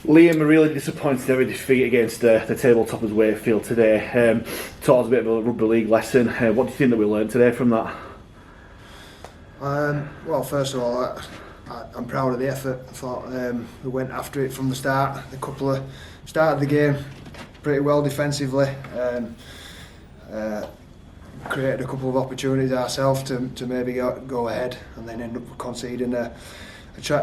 Liam, are really disappointed every defeat against the tabletoppers Wakefield today. Taught us a bit of a rugby league lesson. What do you think that we learned today from that? Well, first of all, I'm proud of the effort. I thought we went after it from the start. Started the game pretty well defensively. Created a couple of opportunities ourselves to maybe go ahead, and then end up conceding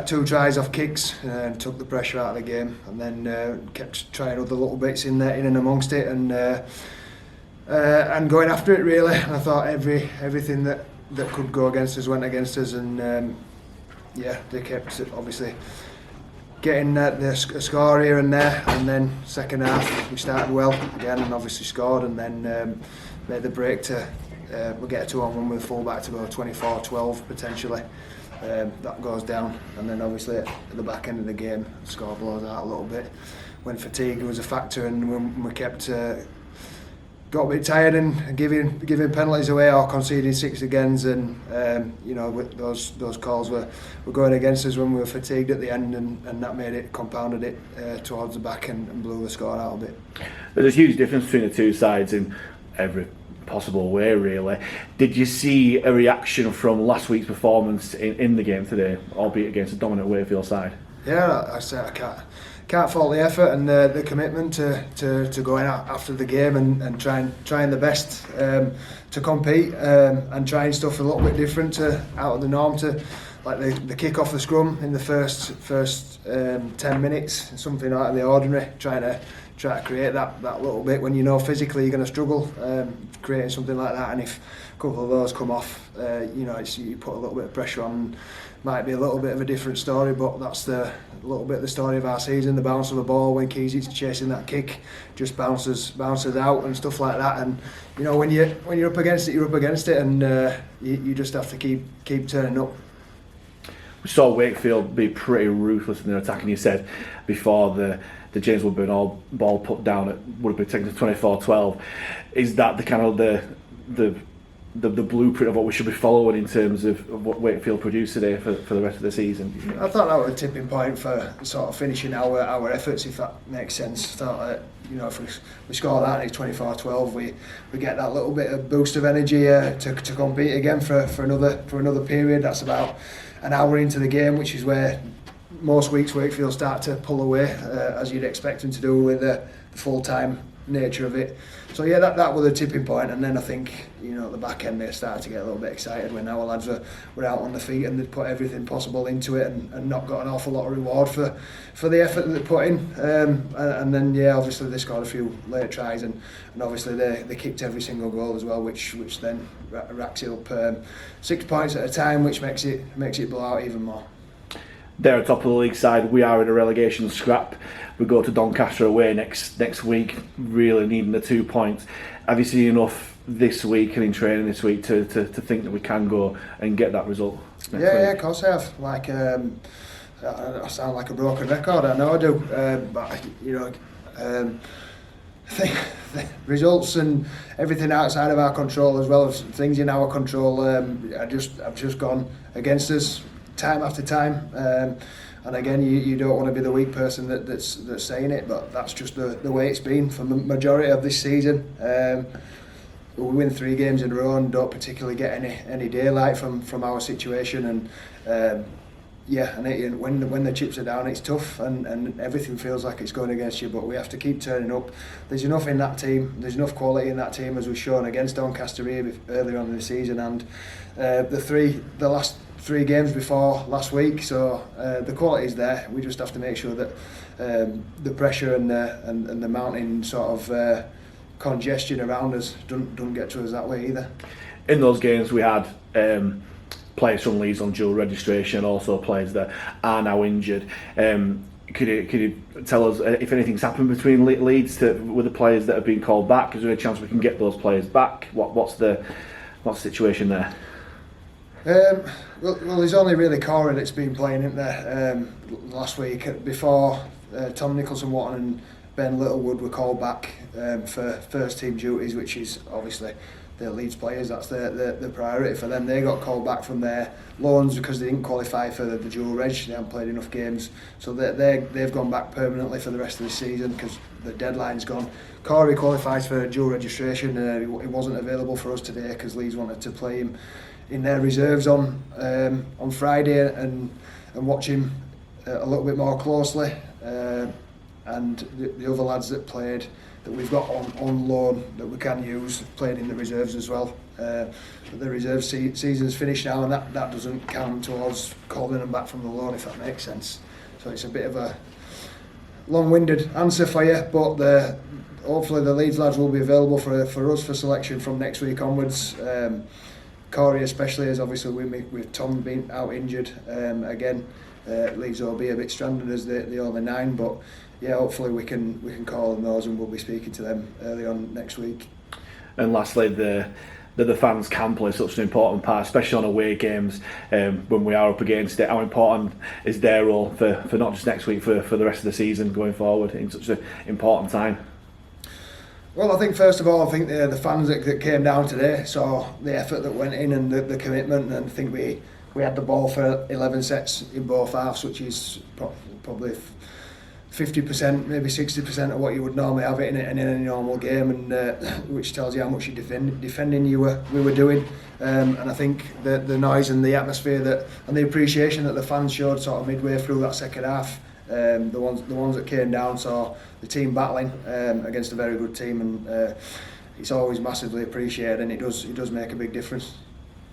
two tries off kicks and took the pressure out of the game, and then kept trying other little bits in and amongst it, and going after it really. And I thought everything that could go against us went against us, and they kept obviously getting the score here and there, and then second half we started well again and obviously scored, and then made the break to we'll get a 2-on-1 with full back to go 24-12 potentially. That goes down, and then obviously at the back end of the game the score blows out a little bit when fatigue was a factor, and when we got a bit tired and giving penalties away or conceding 6 agains, and those calls were going against us when we were fatigued at the end, and that compounded it towards the back and blew the score out a bit. There's a huge difference between the two sides in every possible way really. Did you see a reaction from last week's performance in the game today, albeit against a dominant Wakefield side? Yeah, I say I can't fault the effort and the commitment to going out after the game and trying the best to compete, and trying stuff a little bit different out of the norm, to like the kick off the scrum in the first 10 minutes, something out of the ordinary, try to create that little bit when you know physically you're going to struggle, creating something like that. And if a couple of those come off, you put a little bit of pressure on. Might be a little bit of a different story, but that's a little bit the story of our season. The bounce of the ball when Keezy's chasing that kick just bounces out and stuff like that. And when you're up against it, you're up against it, and you just have to keep turning up. We saw Wakefield be pretty ruthless in their attacking. You said before the James Woodburn ball put down would have been taken to 24-12. Is that the kind of the blueprint of what we should be following in terms of what Wakefield produced today for the rest of the season? I thought that was a tipping point for sort of finishing our efforts, if that makes sense. I thought if we score that and it's 24-12, we get that little bit of boost of energy to compete again for another period. That's about an hour into the game, which is where most weeks Wakefield start to pull away, as you'd expect them to do with the full-time nature of it. So yeah, that was a tipping point, and then I think at the back end they started to get a little bit excited when our lads were out on the feet and they'd put everything possible into it, and not got an awful lot of reward for the effort that they put in. And then obviously they scored a few late tries, and obviously they kicked every single goal as well, which then racks it up 6 points at a time, which makes it blow out even more. They're at top of the league side. We are in a relegation scrap. We go to Doncaster away next week, really needing the 2 points. Have you seen enough this week and in training this week to think that we can go and get that result next week? Yeah, of course I have. Like, I sound like a broken record, I know I do, but I think the results and everything outside of our control, as well as things in our control, have just gone against us time after time, and again you don't want to be the weak person that's saying it, but that's just the way it's been for the majority of this season. We win 3 games in a row and don't particularly get any daylight from our situation, and when the chips are down, it's tough, and everything feels like it's going against you, but we have to keep turning up. There's enough in that team, there's enough quality in that team, as we've shown against Doncaster here earlier on in the season, and the last 3 games before last week, so the quality is there. We just have to make sure that the pressure and the mounting sort of congestion around us don't get to us that way either. In those games we had players from Leeds on dual registration, also players that are now injured. Could you tell us if anything's happened between Leeds with the players that have been called back? Is there a chance we can get those players back? What's the situation there? Well, there's only really Corey that's been playing, isn't there? Last week, before Tom Nicholson-Watton and Ben Littlewood were called back for first team duties, which is obviously they're Leeds players. That's the priority for them. They got called back from their loans because they didn't qualify for the dual reg. They haven't played enough games, so they've gone back permanently for the rest of the season because the deadline's gone. Corey qualifies for dual registration. He wasn't available for us today because Leeds wanted to play him in their reserves on Friday and watch him a little bit more closely. And the other lads that played, that we've got on loan that we can use, played in the reserves as well. But the reserve season's finished now, and that doesn't count towards calling them back from the loan, if that makes sense. So it's a bit of a long-winded answer for you, but hopefully the Leeds lads will be available for us for selection from next week onwards. Corey especially, as obviously with Tom being out injured again, Leeds will be a bit stranded as the only 9, but yeah, hopefully we can call on those, and we'll be speaking to them early on next week. And lastly, the fans can play such an important part, especially on away games when we are up against it. How important is their role for not just next week, for the rest of the season going forward in such an important time? Well, I think first of all, the fans that came down today saw the effort that went in and the commitment, and I think we had the ball for 11 sets in both halves, which is probably 50%, maybe 60% of what you would normally have it in a normal game, and which tells you how much defending we were doing. And I think the noise and the atmosphere and the appreciation that the fans showed sort of midway through that second half. The ones that came down saw the team battling against a very good team, and it's always massively appreciated, and it does make a big difference.